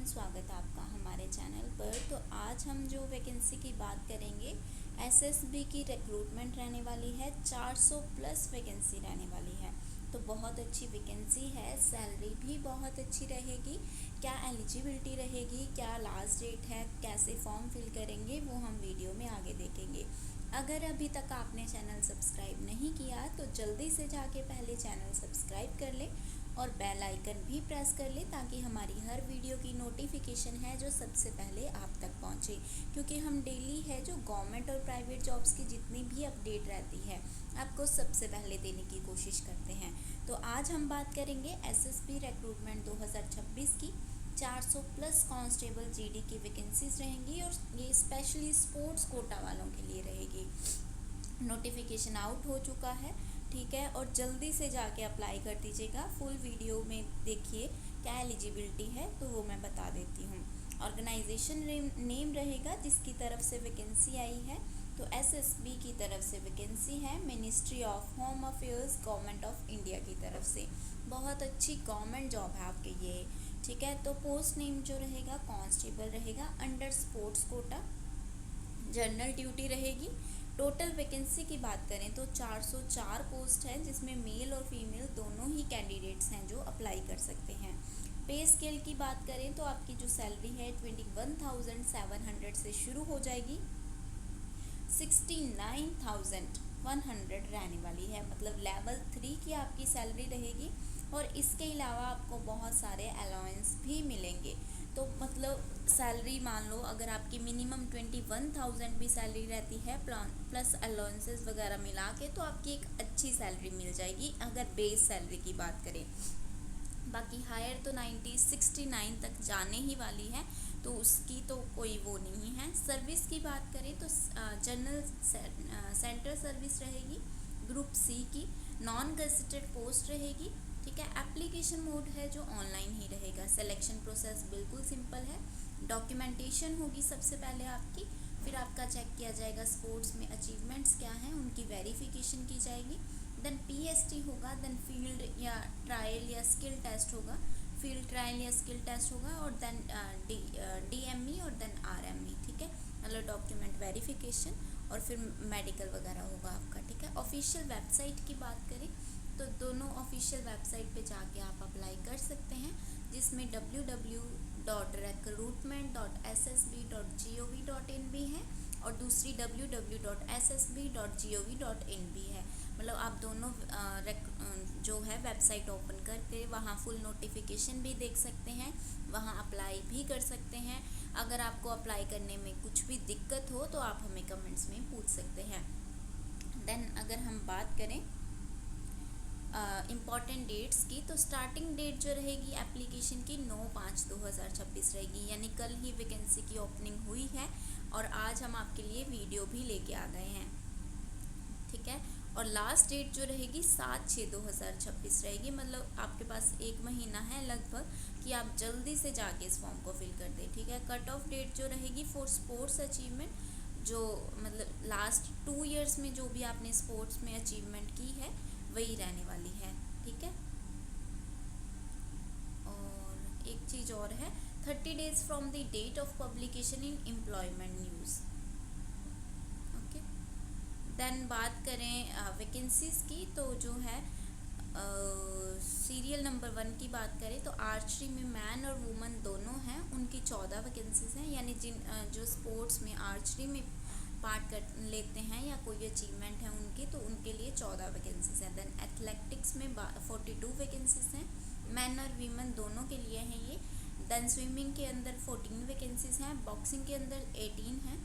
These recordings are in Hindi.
एवरीवन, स्वागत है आपका हमारे चैनल पर। तो आज हम जो वैकेंसी की बात करेंगे, एसएसबी की रिक्रूटमेंट रहने वाली है। 400 प्लस वैकेंसी रहने वाली है। तो बहुत अच्छी वैकेंसी है, सैलरी भी बहुत अच्छी रहेगी। क्या एलिजिबिलिटी रहेगी, क्या लास्ट डेट है, कैसे फॉर्म फिल करेंगे, वो हम वीडियो में आगे देखेंगे। अगर अभी तक आपने चैनल सब्सक्राइब नहीं किया तो जल्दी से जाके पहले चैनल सब्सक्राइब कर लें और बेल आइकन भी प्रेस कर लें, ताकि हमारी हर वीडियो की नोटिफिकेशन है जो सबसे पहले आप तक पहुंचे। क्योंकि हम डेली है जो गवर्नमेंट और प्राइवेट जॉब्स की जितनी भी अपडेट रहती है, आपको सबसे पहले देने की कोशिश करते हैं। तो आज हम बात करेंगे एसएसबी रिक्रूटमेंट 2026 की। 400 प्लस कांस्टेबल जीडी की वैकेंसीज रहेंगी और ये स्पेशली स्पोर्ट्स कोटा वालों के लिए रहेगी। नोटिफिकेशन आउट हो चुका है, ठीक है, और जल्दी से जाके अप्लाई कर दीजिएगा। फुल वीडियो में देखिए क्या एलिजिबिलिटी है, तो वो मैं बता देती हूँ। ऑर्गेनाइजेशन नेम रहेगा जिसकी तरफ से वैकेंसी आई है, तो एसएसबी की तरफ से वैकेंसी है। Ministry of home affairs, government of India की तरफ से। बहुत अच्छी गवर्नमेंट जॉब है आपके ये, ठीक है। तो पोस्ट नेम जो रहेगा कांस्टेबल रहेगा, under sports quota. General duty रहेगी। टोटल वैकेंसी की बात करें तो 404 पोस्ट है, जिसमें मेल और फीमेल दोनों ही कैंडिडेट्स हैं जो अप्लाई कर सकते हैं। पे स्केल की बात करें तो आपकी जो सैलरी है 21,700 से शुरू हो जाएगी, 69,100 रहने वाली है। मतलब लेवल 3 की आपकी सैलरी रहेगी और इसके अलावा आपको बहुत सारे अलाउंस भी मिलेंगे। तो मतलब सैलरी मान लो अगर आपकी मिनिमम 21,000 भी सैलरी रहती है, प्लस अलाउंसेस वगैरह मिला के, तो आपकी एक अच्छी सैलरी मिल जाएगी अगर बेस सैलरी की बात करें। बाकी हायर तो 69 तक जाने ही वाली है, तो उसकी तो कोई वो नहीं है। सर्विस की बात करें तो जनरल सेंटर सर्विस रहेगी, ग्रुप सी की। नॉन गेजेटेड पोस्ट रहेगी, ठीक है। एप्लीकेशन मोड है जो ऑनलाइन ही रहेगा। सिलेक्शन प्रोसेस बिल्कुल सिंपल है। डॉक्यूमेंटेशन होगी सबसे पहले आपकी, फिर आपका चेक किया जाएगा स्पोर्ट्स में अचीवमेंट्स क्या हैं, उनकी वेरिफिकेशन की जाएगी। देन पीएसटी होगा, देन फील्ड या ट्रायल या स्किल टेस्ट होगा, फील्ड ट्रायल या स्किल टेस्ट होगा, और देन डीएमई और देन आरएमई, ठीक है। मतलब डॉक्यूमेंट वेरिफिकेशन, और फिर मेडिकल वगैरह होगा आपका, ठीक है। ऑफिशियल वेबसाइट की बात करें तो दोनों ऑफिशियल वेबसाइट पे जाके आप अप्लाई कर सकते हैं, जिसमें www.recruitment.ssb.gov.in भी है और दूसरी www.ssb.gov.in भी है। मतलब आप दोनों जो है वेबसाइट ओपन करके वहाँ फुल नोटिफिकेशन भी देख सकते हैं, वहाँ अप्लाई भी कर सकते हैं। अगर आपको अप्लाई करने में कुछ भी दिक्कत हो तो आप हमें कमेंट्स में पूछ सकते हैं। देन अगर हम बात करें इम्पॉर्टेंट डेट्स की, तो स्टार्टिंग डेट जो रहेगी एप्लीकेशन की 9/5/2026 रहेगी, यानी कल ही वैकेंसी की ओपनिंग हुई है और आज हम आपके लिए वीडियो भी लेके आ गए हैं, ठीक है। और लास्ट डेट जो रहेगी 7/6/2026 रहेगी। मतलब आपके पास एक महीना है लगभग कि आप जल्दी से जाके इस फॉर्म को फिल कर दें, ठीक है। कट ऑफ डेट जो रहेगी फॉर स्पोर्ट्स अचीवमेंट, जो मतलब लास्ट 2 ईयर्स में जो भी आपने स्पोर्ट्स में अचीवमेंट की है वही रहने वाली है, ठीक है। और एक चीज़ और है, 30 days from the date of publication in employment news, okay. Then बात करें वैकेंसीज़ की, तो जो है सीरियल नंबर 1 की बात करें तो आर्चरी में मैन और वुमन दोनों हैं, उनकी 14 वैकेंसीज़ हैं। यानी जो स्पोर्ट्स में आर्चरी में पार्ट कर लेते हैं या कोई अचीवमेंट है उनकी, तो उनके लिए 14 वैकेंसीज़ हैं। देन एथलेटिक्स में 42 वैकेंसीज़ हैं, मैन और वीमेन दोनों के लिए हैं ये। देन स्विमिंग के अंदर 14 वैकेंसीज़ हैं, बॉक्सिंग के अंदर 18 हैं,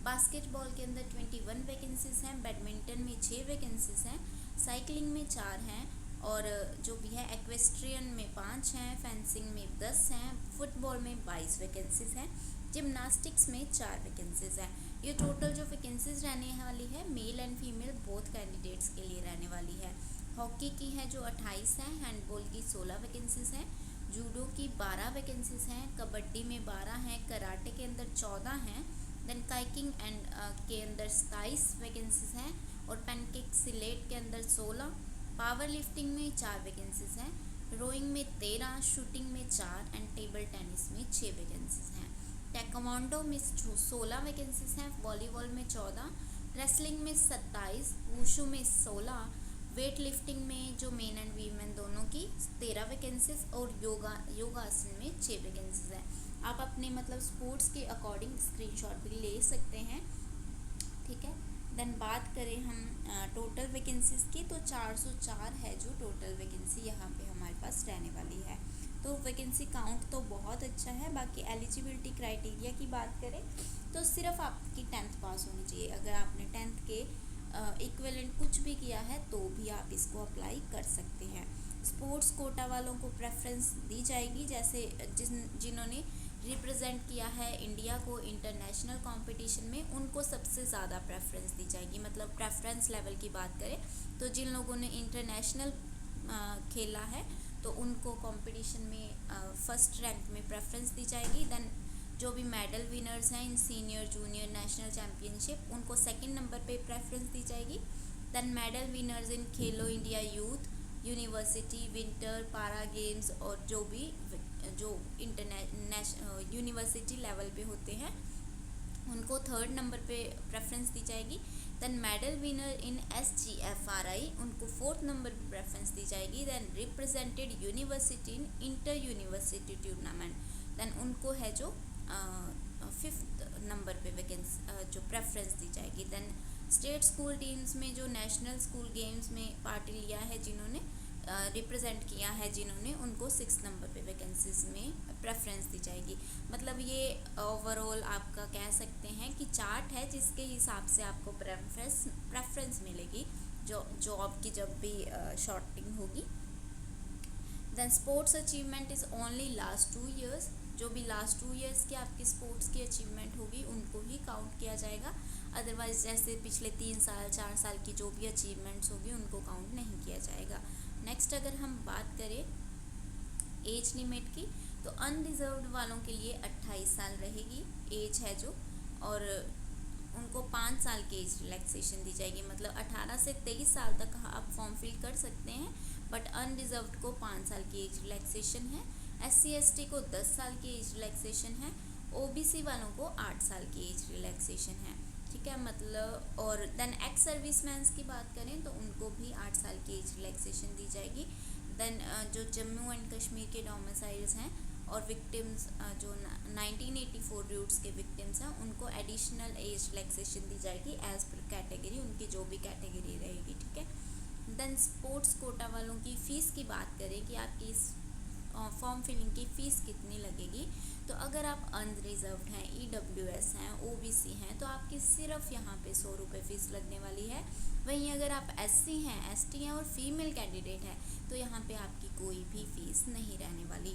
बास्केटबॉल के अंदर 21 वैकेंसीज़ हैं, बैडमिंटन में 6 वैकेंसीज़ हैं, साइकिलिंग में 4 हैं, और जो भी है एक्वेस्ट्रियन में 5 हैं, फेंसिंग में 10 हैं, फुटबॉल में 22 वैकेंसीज़ हैं, जिम्नास्टिक्स में 4 वैकेंसीज़ हैं। ये टोटल जो वैकेंसीज़ रहने वाली है male and female both candidates के लिए रहने वाली है। हॉकी की है जो 28 हैं, हैंडबॉल की 16 वैकेंसीज़ हैं, जूडो की 12 वैकेंसीज़ हैं, कबड्डी में 12 हैं, कराटे के अंदर 14 हैं, देन काइकिंग एंड के अंदर 27 वैकेंसीज़ हैं, और पैनकेक सिलेट के अंदर 16, पावर लिफ्टिंग में 4 वैकेंसीज़ हैं, रोइंग में 13, शूटिंग में 4 एंड टेबल टेनिस में 6 वैकेंसीज हैं। टेक्वांडो में 16 वैकेंसीज हैं, वॉलीबॉल में 14, रेसलिंग में 27, वुशु में 16, वेट लिफ्टिंग में जो मेन एंड वीमेन दोनों की 13 वैकेंसीज और योगासन में 6 वैकेंसीज हैं। आप अपने मतलब स्पोर्ट्स के अकॉर्डिंग स्क्रीनशॉट भी ले सकते हैं, ठीक है। देन बात करें हम टोटल वैकेंसीज की, तो 404 है जो टोटल वैकेंसी यहाँ पे हमारे पास रहने वाली है। तो वैकेंसी काउंट तो बहुत अच्छा है। बाकी एलिजिबिलिटी क्राइटेरिया की बात करें तो सिर्फ आपकी 10th पास होनी चाहिए। अगर आपने 10th के इक्विवेलेंट कुछ भी किया है तो भी आप इसको अप्लाई कर सकते हैं। स्पोर्ट्स कोटा वालों को प्रेफरेंस दी जाएगी, जैसे जिन्होंने रिप्रेजेंट किया है इंडिया को इंटरनेशनल कंपटीशन में, उनको सबसे ज़्यादा प्रेफरेंस दी जाएगी। मतलब प्रेफरेंस लेवल की बात करें तो जिन लोगों ने इंटरनेशनल खेला है तो उनको कंपटीशन में फर्स्ट रैंक में प्रेफरेंस दी जाएगी। देन जो भी मेडल विनर्स हैं इन सीनियर जूनियर नेशनल चैम्पियनशिप, उनको सेकंड नंबर पे प्रेफरेंस दी जाएगी। Then medal winners in Khelo India youth, university, winter, पारा गेम्स और जो भी जो यूनिवर्सिटी लेवल पे होते हैं उनको थर्ड नंबर पे प्रेफरेंस दी जाएगी। Then medal winner in SGFRI, उनको फोर्थ नंबर पे प्रेफरेंस दी जाएगी। Then represented university in inter university tournament, then उनको है जो फिफ्थ नंबर पे वैकेंसी जो प्रेफरेंस दी जाएगी। देन स्टेट स्कूल टीम्स में जो नेशनल स्कूल गेम्स में पार्ट लिया है, जिन्होंने रिप्रेजेंट किया है, जिन्होंने उनको 6 नंबर पे वैकेंसीज में प्रेफरेंस दी जाएगी। मतलब ये ओवरऑल आपका कह सकते हैं कि चार्ट है जिसके हिसाब से आपको प्रेफरेंस मिलेगी जो जॉब की जब भी शॉर्टिंग होगी। Then sports achievement is only last 2 years, जो भी लास्ट 2 ईयर्स की आपकी स्पोर्ट्स की अचीवमेंट होगी उनको ही काउंट किया जाएगा। अदरवाइज जैसे पिछले 3 साल 4 साल की जो भी अचीवमेंट्स होगी उनको काउंट नहीं किया जाएगा। नेक्स्ट अगर हम बात करें एज लिमिट की, तो अनरिजर्व्ड वालों के लिए 28 साल रहेगी एज है जो, और उनको 5 साल की एज रिलैक्सेशन दी जाएगी। मतलब 18 से 23 साल तक आप फॉर्म फिल कर सकते हैं, बट अनरिजर्व्ड को 5 साल की एज रिलैक्सेशन है। SC/ST को 10 साल की एज रिलैक्सेशन है। OBC वालों को 8 साल की एज रिलैक्सेशन है, ठीक है। मतलब और देन एक्स सर्विसमैन्स की बात करें तो उनको भी 8 साल की एज रिलैक्सेशन दी जाएगी। देन जो जम्मू एंड कश्मीर के डोमिसाइल्स हैं और विक्टिम्स जो 1984 रूट्स के विक्टिम्स हैं, उनको एडिशनल एज रिलैक्सेशन दी जाएगी एज पर कैटेगरी, उनकी जो भी कैटेगरी रहेगी, ठीक है। देन स्पोर्ट्स कोटा वालों की फ़ीस की बात करें कि आपकी इस फॉर्म फिलिंग की फ़ीस कितनी लगेगी, तो अगर आप अनरिजर्व्ड हैं, EWS हैं, OBC हैं, तो आपकी सिर्फ यहाँ पे 100 रुपये फ़ीस लगने वाली है। वहीं अगर आप SC हैं, ST हैं और फीमेल कैंडिडेट हैं तो यहाँ पे आपकी कोई भी फ़ीस नहीं रहने वाली।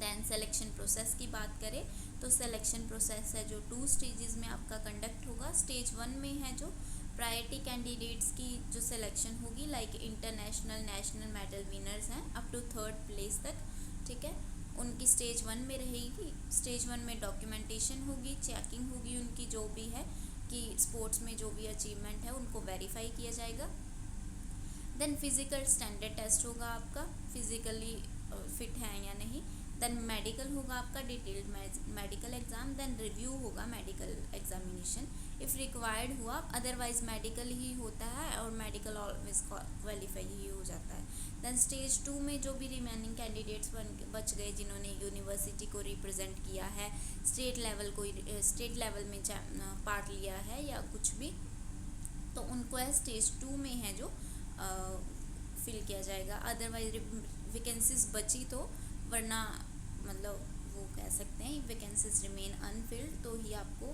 देन सिलेक्शन प्रोसेस की बात करें तो सिलेक्शन प्रोसेस है जो 2 स्टेजेस में आपका कंडक्ट होगा। स्टेज 1 में है जो प्रायोरिटी कैंडिडेट्स की जो सिलेक्शन होगी, like international national medal winners हैं अप टू 3rd प्लेस तक, ठीक है, उनकी स्टेज 1 में रहेगी। स्टेज 1 में डॉक्यूमेंटेशन होगी, चेकिंग होगी उनकी जो भी है कि स्पोर्ट्स में जो भी अचीवमेंट है उनको वेरीफाई किया जाएगा। देन फिजिकल स्टैंडर्ड टेस्ट होगा आपका, फिजिकली फिट है या नहीं। देन मेडिकल होगा आपका, detailed medical exam. Then review होगा मेडिकल एग्जामिनेशन इफ़ रिक्वायर्ड हुआ, अदरवाइज मेडिकल ही होता है और मेडिकल ऑलवेज क्वालिफाई ही हो जाता है। देन स्टेज 2 में जो भी रिमेनिंग कैंडिडेट्स बच गए जिन्होंने यूनिवर्सिटी को रिप्रेजेंट किया है, स्टेट लेवल में पार्ट लिया है या कुछ भी, तो उनको है स्टेज 2 में है जो फिल किया जाएगा। अदरवाइज वैकेंसीज बची तो, वरना मतलब वो कह सकते हैं वैकेंसीज रिमेन अनफिल्ड, तो ही आपको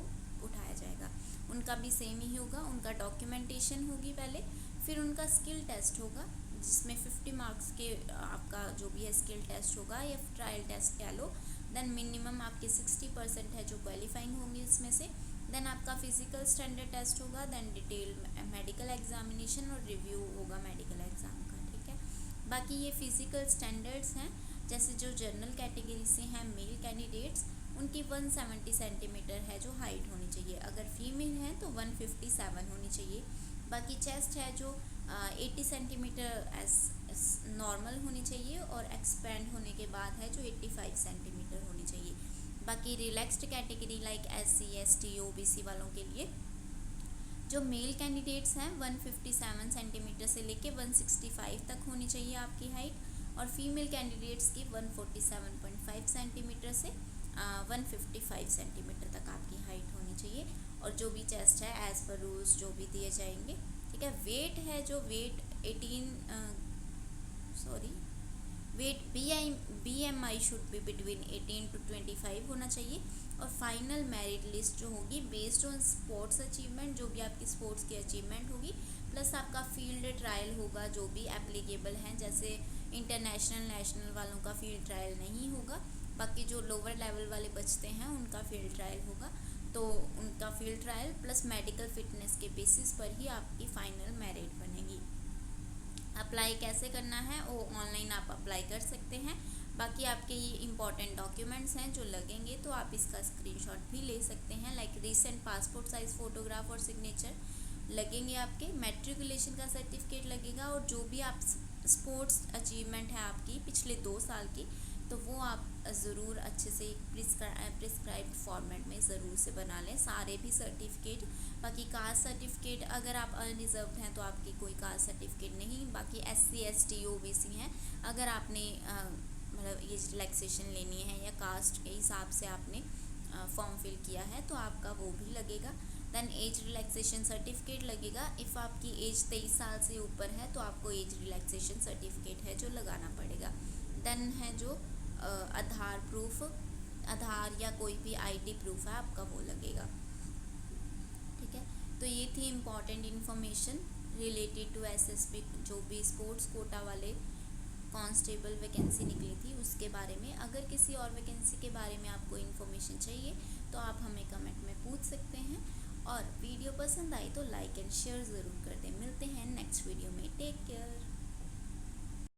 उठाया जाएगा। उनका भी सेम ही होगा, उनका डॉक्यूमेंटेशन होगी पहले, फिर उनका स्किल टेस्ट होगा जिसमें 50 मार्क्स के आपका जो भी है स्किल टेस्ट होगा या ट्रायल टेस्ट कह लो। देन मिनिमम आपके 60% है जो क्वालिफाइंग होंगे इसमें से। देन आपका फिजिकल स्टैंडर्ड टेस्ट होगा, देन डिटेल मेडिकल एग्जामिनेशन और रिव्यू होगा मेडिकल एग्ज़ाम का, ठीक है। बाकी ये फिजिकल स्टैंडर्ड्स हैं, जैसे जो जनरल कैटेगरी से हैं मेल कैंडिडेट्स, उनकी 170 सेंटीमीटर है जो हाइट होनी चाहिए। अगर फीमेल हैं तो 157 होनी चाहिए। बाकी चेस्ट है जो 80 सेंटीमीटर एज नॉर्मल होनी चाहिए और एक्सपेंड होने के बाद है जो 85 सेंटीमीटर होनी चाहिए। बाकी relaxed category like SC ST OBC वालों के लिए जो मेल कैंडिडेट्स हैं 157 सेंटीमीटर से लेके 165 तक होनी चाहिए आपकी हाइट, और फीमेल कैंडिडेट्स की 147.5 सेंटीमीटर से 155 सेंटीमीटर तक आपकी हाइट होनी चाहिए। और जो भी चेस्ट है एज पर रूल्स जो भी दिए जाएंगे, ठीक है। वेट है जो weight weight BMI should be between 18 to 25 होना चाहिए। और फाइनल मेरिट लिस्ट जो होगी बेस्ड ऑन स्पोर्ट्स अचीवमेंट, जो भी आपकी स्पोर्ट्स की अचीवमेंट होगी, प्लस आपका फील्ड ट्रायल होगा जो भी एप्लीकेबल हैं, जैसे इंटरनेशनल नेशनल वालों का फील्ड ट्रायल नहीं होगा, बाकी जो लोअर लेवल वाले बचते हैं उनका फील्ड ट्रायल होगा। तो उनका field trial plus medical fitness के बेसिस पर ही आपकी फाइनल मेरिट बनेगी। अप्लाई कैसे करना है वो ऑनलाइन आप अप्लाई कर सकते हैं। बाकी आपके ये इंपॉर्टेंट डॉक्यूमेंट्स हैं जो लगेंगे, तो आप इसका स्क्रीनशॉट भी ले सकते हैं। Like recent passport size photograph और सिग्नेचर लगेंगे, आपके मेट्रिकुलेशन का सर्टिफिकेट लगेगा, और जो भी आप स्पोर्ट्स अचीवमेंट है आपकी पिछले 2 साल की, तो वो आप ज़रूर अच्छे से प्रिस्क्राइब्ड फॉर्मेट में ज़रूर से बना लें सारे भी सर्टिफिकेट। बाकी कास्ट सर्टिफिकेट अगर आप अनरिजर्व्ड हैं तो आपकी कोई कास्ट सर्टिफिकेट नहीं। बाकी SC ST OBC हैं, अगर आपने मतलब ये रिलैक्सेशन लेनी है या कास्ट के हिसाब से आपने फॉर्म फिल किया है तो आपका वो भी लगेगा। देन एज रिलैक्सेशन सर्टिफिकेट लगेगा। इफ़ आपकी एज 23 साल से ऊपर है तो आपको एज रिलैक्सेशन सर्टिफिकेट है जो लगाना पड़ेगा। देन है जो आधार प्रूफ, आधार या कोई भी ID प्रूफ है आपका वो लगेगा, ठीक है। तो ये थी important information related to SSB, जो भी स्पोर्ट्स कोटा वाले कांस्टेबल वैकेंसी निकली थी उसके बारे में। अगर किसी और वैकेंसी के बारे में आपको इन्फॉर्मेशन चाहिए तो आप हमें कमेंट में पूछ सकते हैं, और वीडियो पसंद आई तो लाइक एंड शेयर ज़रूर कर दें। मिलते हैं नेक्स्ट वीडियो में, टेक